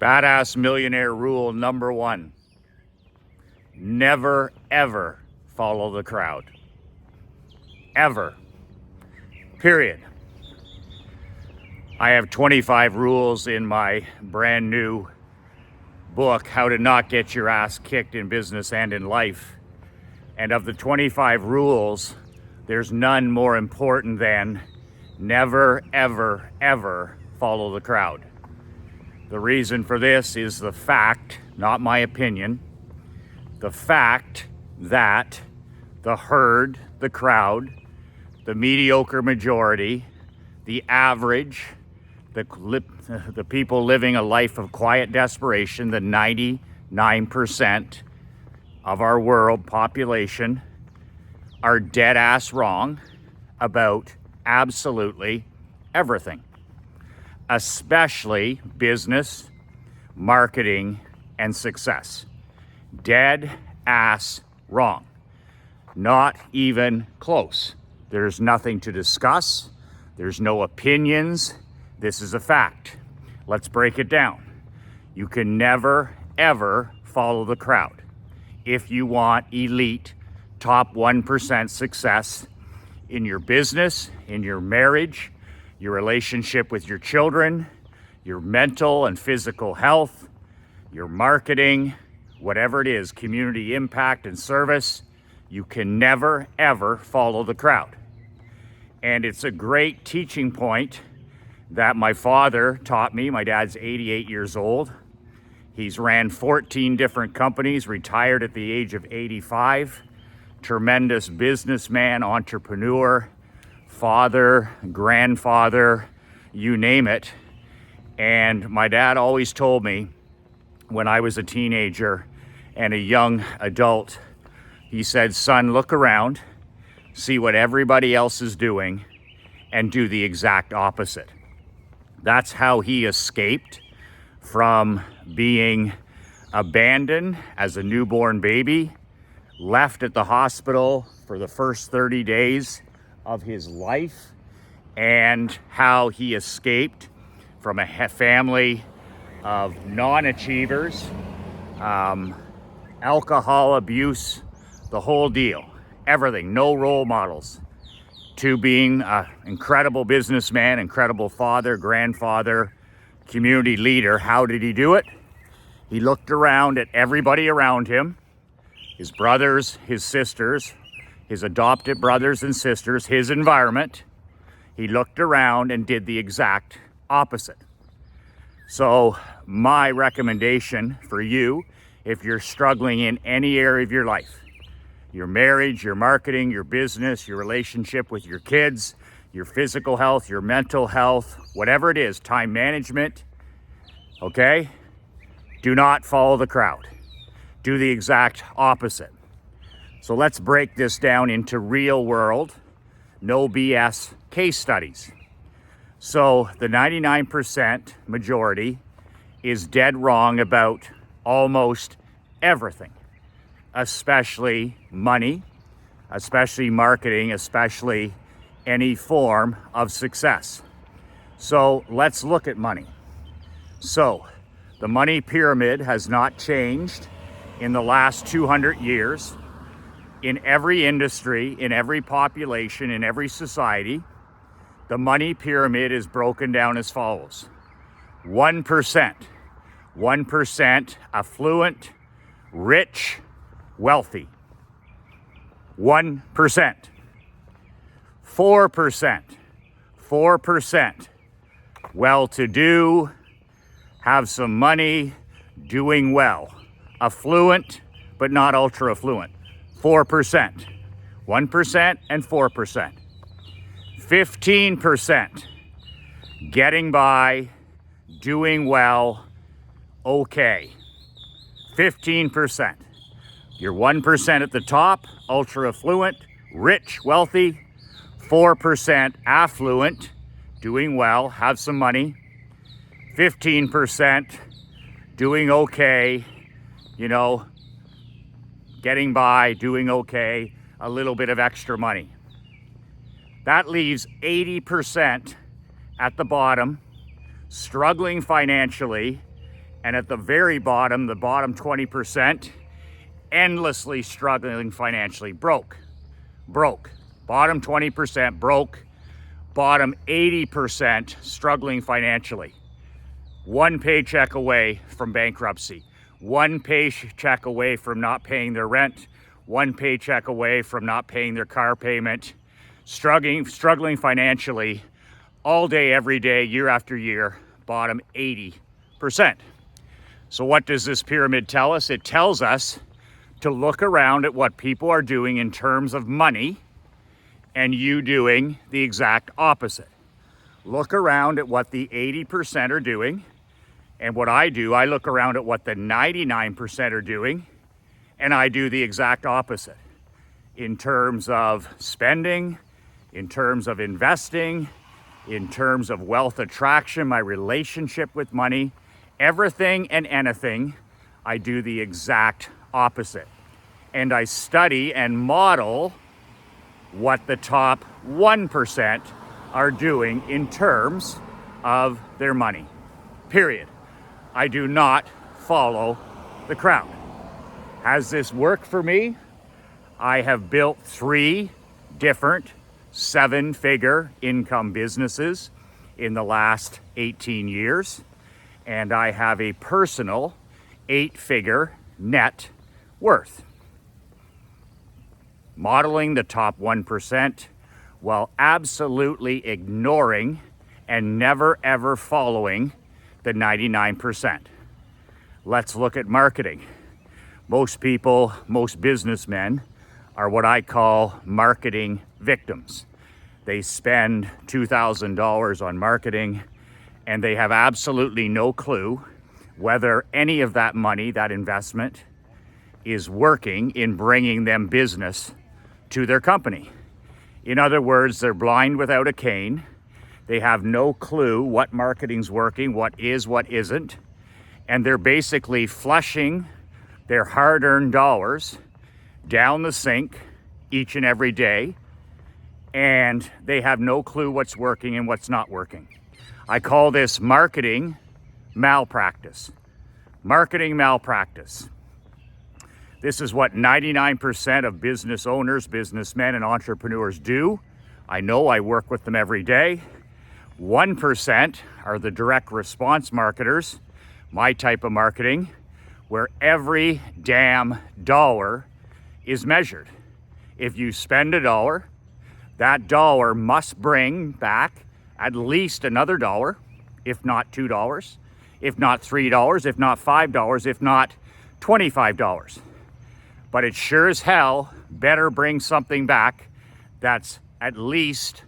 Badass millionaire rule number one: never ever follow the crowd. Ever. Period. I have 25 rules in my brand new book, How to Not Get Your Ass Kicked in Business and in Life. And of the 25 rules, there's none more important than never, ever, ever follow the crowd. The reason for this is the fact, not my opinion, the fact that the herd, the crowd, the mediocre majority, the average, the people living a life of quiet desperation, the 99% of our world population, are dead ass wrong about absolutely everything, especially business, marketing, and success. Dead ass wrong. Not even close. There's nothing to discuss. There's no opinions. This is a fact. Let's break it down. You can never, ever follow the crowd if you want elite, top 1% success in your business, in your marriage, your relationship with your children, your mental and physical health, your marketing, whatever it is, community impact and service. You can never, ever follow the crowd. And it's a great teaching point that my father taught me. My dad's 88 years old. He's ran 14 different companies, retired at the age of 85. Tremendous businessman, entrepreneur, father, grandfather, you name it. And my dad always told me when I was a teenager and a young adult, he said, son, look around, see what everybody else is doing, and do the exact opposite. That's how he escaped from being abandoned as a newborn baby, left at the hospital for the first 30 days of his life, and how he escaped from a family of non-achievers, alcohol abuse, the whole deal, everything, no role models, to being an incredible businessman, incredible father, grandfather, community leader. How did he do it? He looked around at everybody around him, his brothers, his sisters, his adopted brothers and sisters, his environment. He looked around and did the exact opposite. So my recommendation for you, if you're struggling in any area of your life, your marriage, your marketing, your business, your relationship with your kids, your physical health, your mental health, whatever it is, time management, okay? Do not follow the crowd. Do the exact opposite. So let's break this down into real world, no BS case studies. So the 99% majority is dead wrong about almost everything, especially money, especially marketing, especially any form of success. So let's look at money. So the money pyramid has not changed in the last 200 years. In every industry, in every population, in every society, the money pyramid is broken down as follows. 1%. 1% affluent, rich, wealthy. 1%. 4%. 4% well-to-do, have some money, doing well. Affluent, but not ultra-affluent. 4%. 1% and 4%. 15% getting by, doing well, okay. 15%. You're 1% at the top, ultra affluent, rich, wealthy. 4% affluent, doing well, have some money. 15% doing okay, getting by, doing okay, a little bit of extra money. That leaves 80% at the bottom, struggling financially, And at the very bottom, the bottom 20%, endlessly struggling financially, broke. Bottom 20% broke, bottom 80% struggling financially. One paycheck away from bankruptcy, one paycheck away from not paying their rent, one paycheck away from not paying their car payment, struggling financially all day, every day, year after year, bottom 80%. So what does this pyramid tell us? It tells us to look around at what people are doing in terms of money and you doing the exact opposite. Look around at what the 80% are doing, and what I do, I look around at what the 99% are doing, and I do the exact opposite in terms of spending, in terms of investing, in terms of wealth attraction, my relationship with money, everything and anything, I do the exact opposite. And I study and model what the top 1% are doing in terms of their money, period. I do not follow the crowd. Has this worked for me? I have built 3 different 7-figure income businesses in the last 18 years, and I have a personal 8-figure net worth. Modeling the top 1% while absolutely ignoring and never ever following the 99%. Let's look at marketing. Most people, most businessmen are what I call marketing victims. They spend $2,000 on marketing and they have absolutely no clue whether any of that money, that investment, is working in bringing them business to their company. In other words, they're blind without a cane. They have no clue what marketing's working, what is, what isn't, and they're basically flushing their hard-earned dollars down the sink each and every day, and they have no clue what's working and what's not working. I call this marketing malpractice. Marketing malpractice. This is what 99% of business owners, businessmen, and entrepreneurs do. I know, I work with them every day. 1% are the direct response marketers, my type of marketing, where every damn dollar is measured. If you spend $1, that dollar must bring back at least another $1, if not $2, if not $3, if not $5, if not $25. But it sure as hell better bring something back that's at least,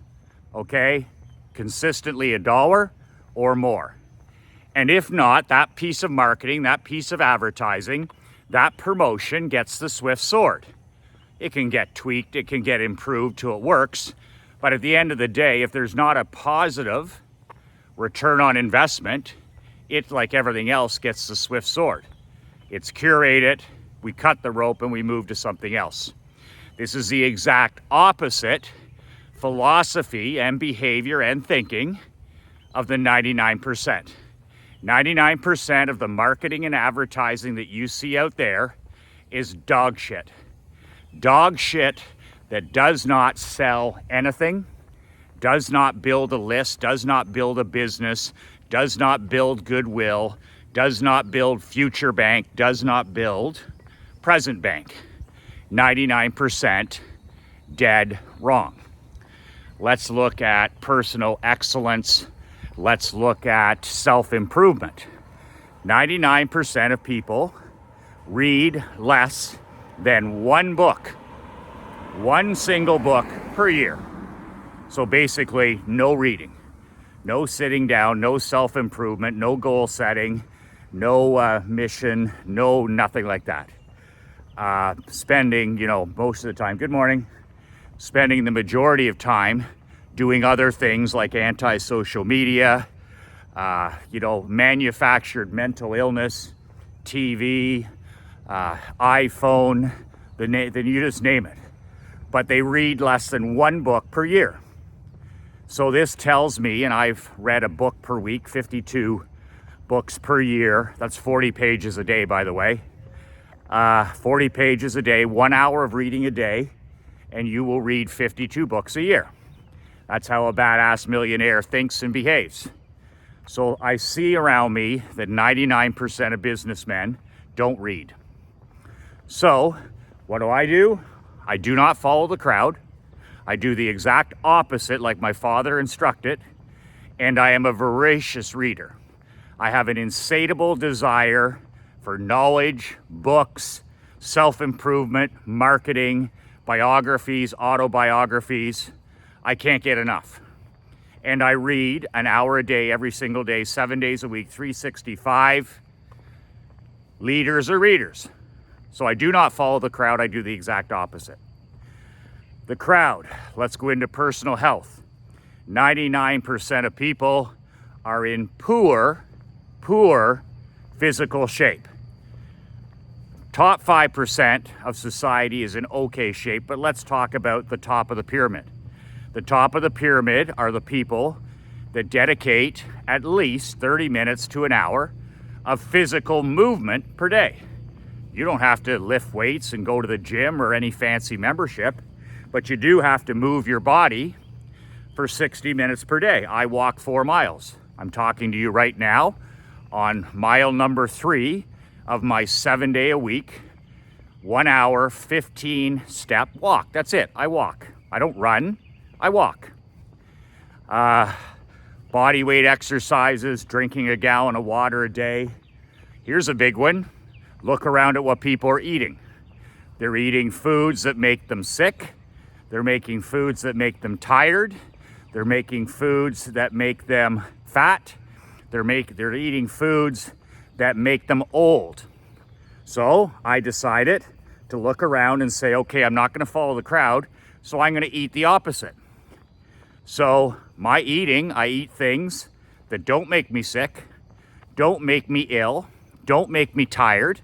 okay, consistently $1 or more. And if not, that piece of marketing, that piece of advertising, that promotion gets the swift sword. It can get tweaked, it can get improved till it works. But at the end of the day, if there's not a positive return on investment, it, like everything else, gets the swift sword. It's curated, we cut the rope and we move to something else. This is the exact opposite philosophy and behavior and thinking of the 99%. 99% of the marketing and advertising that you see out there is dog shit. Dog shit that does not sell anything, does not build a list, does not build a business, does not build goodwill, does not build future bank, does not build present bank. 99% dead wrong. Let's look at personal excellence. Let's look at self-improvement. 99% of people read less than one book, one single book per year. So basically, no reading, no sitting down, no self-improvement, no goal setting, no mission, no nothing like that. Spending, most of the time, good morning, spending the majority of time doing other things like anti-social media, manufactured mental illness, TV, iPhone, then you just name it. But they read less than one book per year. So this tells me, and I've read a book per week, 52 books per year. That's 40 pages a day, by the way. 40 pages a day, 1 hour of reading a day, and you will read 52 books a year. That's how a badass millionaire thinks and behaves. So I see around me that 99% of businessmen don't read. So what do? I do not follow the crowd. I do the exact opposite like my father instructed, and I am a voracious reader. I have an insatiable desire for knowledge, books, self-improvement, marketing, biographies, autobiographies. I can't get enough. And I read an hour a day, every single day, 7 days a week, 365. Leaders are readers. So I do not follow the crowd, I do the exact opposite. The crowd, let's go into personal health. 99% of people are in poor physical shape. Top 5% of society is in okay shape, but let's talk about the top of the pyramid. The top of the pyramid are the people that dedicate at least 30 minutes to an hour of physical movement per day. You don't have to lift weights and go to the gym or any fancy membership, but you do have to move your body for 60 minutes per day. I walk 4 miles. I'm talking to you right now on mile number 3 of my 7-day a week, 1 hour, 15 step walk. That's it, I walk. I don't run, I walk. Body weight exercises, drinking a gallon of water a day. Here's a big one. Look around at what people are eating. They're eating foods that make them sick. They're making foods that make them tired. They're making foods that make them fat. They're eating foods that make them old. So I decided to look around and say, okay, I'm not going to follow the crowd, so I'm going to eat the opposite. So my eating, I eat things that don't make me sick, don't make me ill, don't make me tired,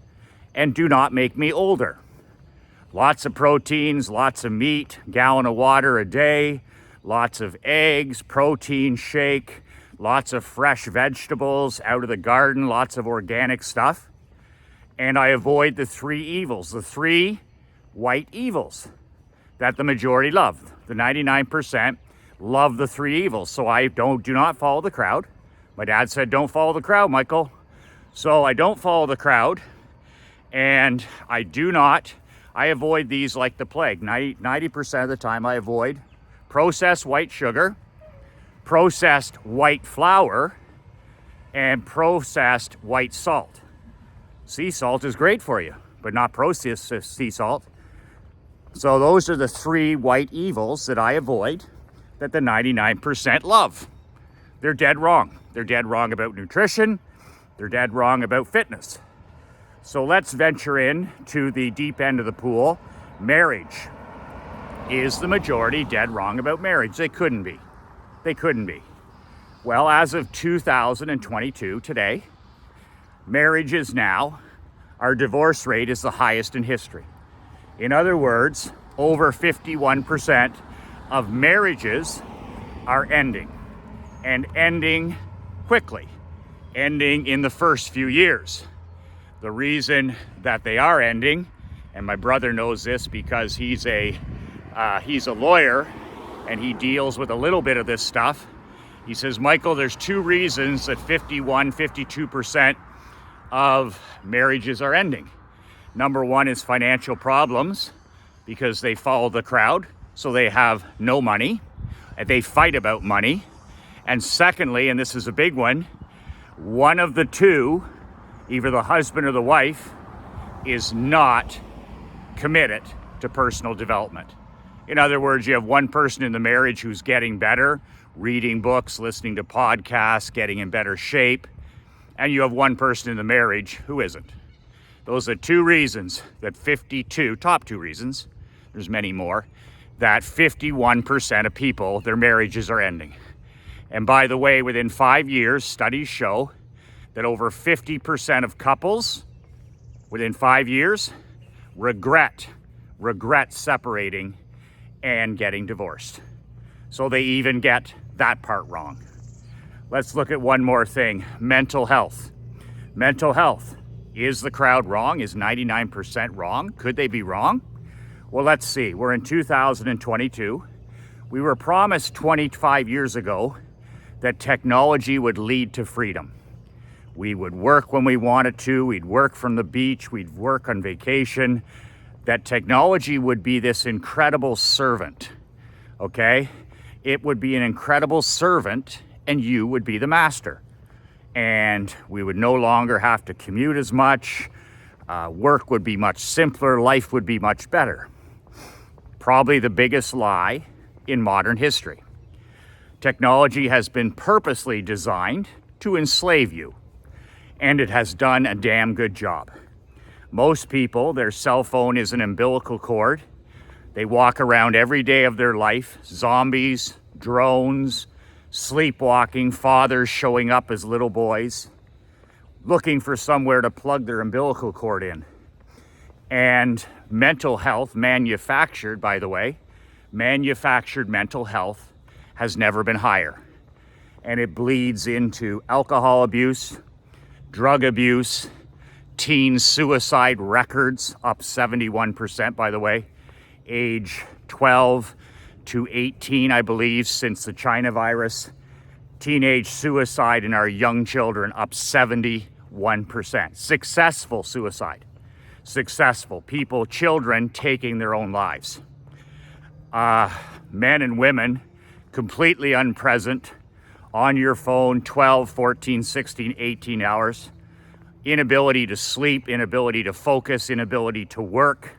and do not make me older. Lots of proteins, lots of meat, gallon of water a day, lots of eggs, protein shake, lots of fresh vegetables out of the garden, lots of organic stuff. And I avoid the 3 evils, the 3 white evils that the majority love. The 99% love the 3 evils. So I do not follow the crowd. My dad said, don't follow the crowd, Michael. So I don't follow the crowd, and I avoid these like the plague. 90% of the time I avoid processed white sugar, processed white flour, and processed white salt. Sea salt is great for you, but not processed sea salt. So those are the 3 white evils that I avoid that the 99% love. They're dead wrong. They're dead wrong about nutrition. They're dead wrong about fitness. So let's venture in to the deep end of the pool. Marriage. Is the majority dead wrong about marriage? They couldn't be. They couldn't be. Well, as of 2022, today, marriages now, our divorce rate is the highest in history. In other words, over 51% of marriages are ending, and ending quickly, ending in the first few years. The reason that they are ending, and my brother knows this because he's a lawyer and he deals with a little bit of this stuff. He says, Michael, there's 2 reasons that 52% of marriages are ending. Number 1 is financial problems, because they follow the crowd, so they have no money, and they fight about money. And secondly, and this is a big one of the 2, either the husband or the wife, is not committed to personal development. In other words, you have one person in the marriage who's getting better, reading books, listening to podcasts, getting in better shape, and you have one person in the marriage who isn't. Those are 2 reasons that top 2 reasons, there's many more, that 51% of people, their marriages are ending. And by the way, within 5 years, studies show that over 50% of couples within 5 years regret separating and getting divorced. So they even get that part wrong. Let's look at one more thing, mental health. Mental health. Is the crowd wrong? Is 99% wrong? Could they be wrong? Well, let's see. We're in 2022. We were promised 25 years ago that technology would lead to freedom. We would work when we wanted to. We'd work from the beach. We'd work on vacation. That technology would be this incredible servant, okay? It would be an incredible servant and you would be the master. And we would no longer have to commute as much. Work would be much simpler. Life would be much better. Probably the biggest lie in modern history. Technology has been purposely designed to enslave you, and it has done a damn good job. Most people, their cell phone is an umbilical cord. They walk around every day of their life, zombies, drones, sleepwalking, fathers showing up as little boys, looking for somewhere to plug their umbilical cord in. And mental health, manufactured, by the way, manufactured mental health has never been higher. And it bleeds into alcohol abuse, drug abuse, teen suicide records up 71%, by the way, age 12 to 18, I believe, since the China virus. Teenage suicide in our young children up 71%. Successful suicide. Successful people, children taking their own lives. Men and women completely unpresent on your phone 12, 14, 16, 18 hours. Inability to sleep, inability to focus, inability to work,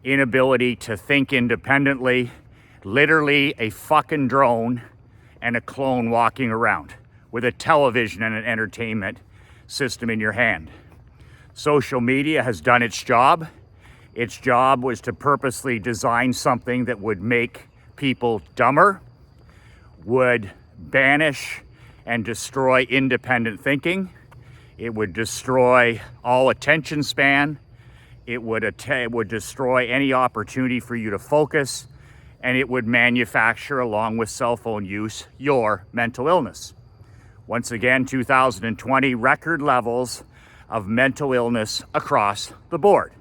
inability to think independently. Literally a fucking drone and a clone walking around with a television and an entertainment system in your hand. Social media has done its job. Its job was to purposely design something that would make people dumber, would banish and destroy independent thinking. It would destroy all attention span. It would destroy any opportunity for you to focus. And it would manufacture, along with cell phone use, your mental illness. Once again, 2020, record levels of mental illness across the board.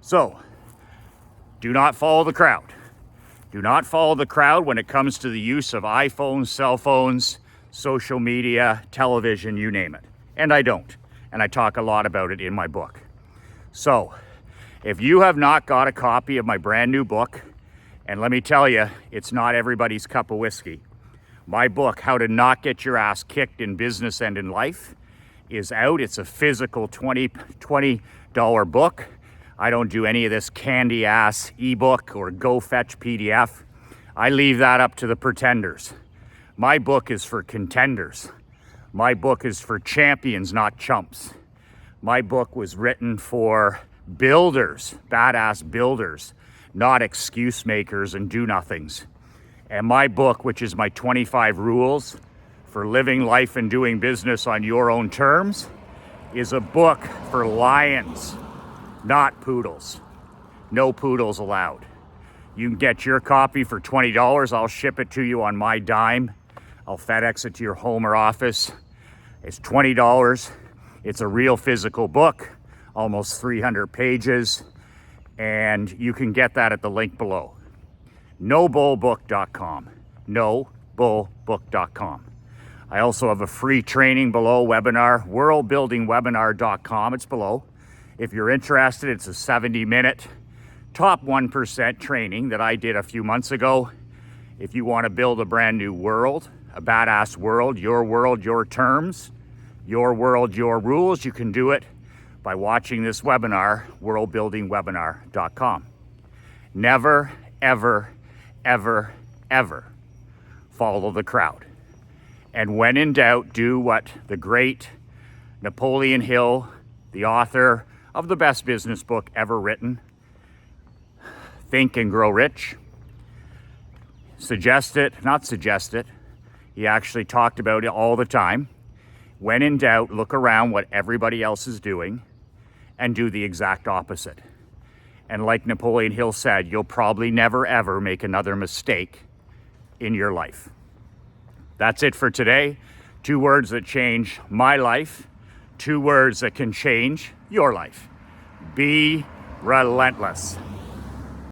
So, do not follow the crowd. Do not follow the crowd when it comes to the use of iPhones, cell phones, social media, television, you name it. And I don't. And I talk a lot about it in my book. So, if you have not got a copy of my brand new book, and let me tell you, it's not everybody's cup of whiskey. My book, How to Not Get Your Ass Kicked in Business and in Life, is out. It's a physical $20 book. I don't do any of this candy ass ebook or go fetch PDF. I leave that up to the pretenders. My book is for contenders. My book is for champions, not chumps. My book was written for builders, badass builders, not excuse makers and do-nothings. And my book, which is my 25 rules for living life and doing business on your own terms, is a book for lions, not poodles. No poodles allowed. You can get your copy for $20. I'll ship it to you on my dime. I'll FedEx it to your home or office. It's $20. It's a real physical book, almost 300 pages. And you can get that at the link below. NoBullBook.com. NoBullBook.com. I also have a free training below, webinar, worldbuildingwebinar.com. It's below. If you're interested, it's a 70-minute top 1% training that I did a few months ago. If you want to build a brand new world, a badass world, your terms, your world, your rules, you can do it by watching this webinar, worldbuildingwebinar.com. Never, ever, ever, ever follow the crowd. And when in doubt, do what the great Napoleon Hill, the author of the best business book ever written, Think and Grow Rich, not suggest it. He actually talked about it all the time. When in doubt, look around what everybody else is doing and do the exact opposite. And like Napoleon Hill said, you'll probably never ever make another mistake in your life. That's it for today. 2 words that change my life, 2 words that can change your life. Be relentless.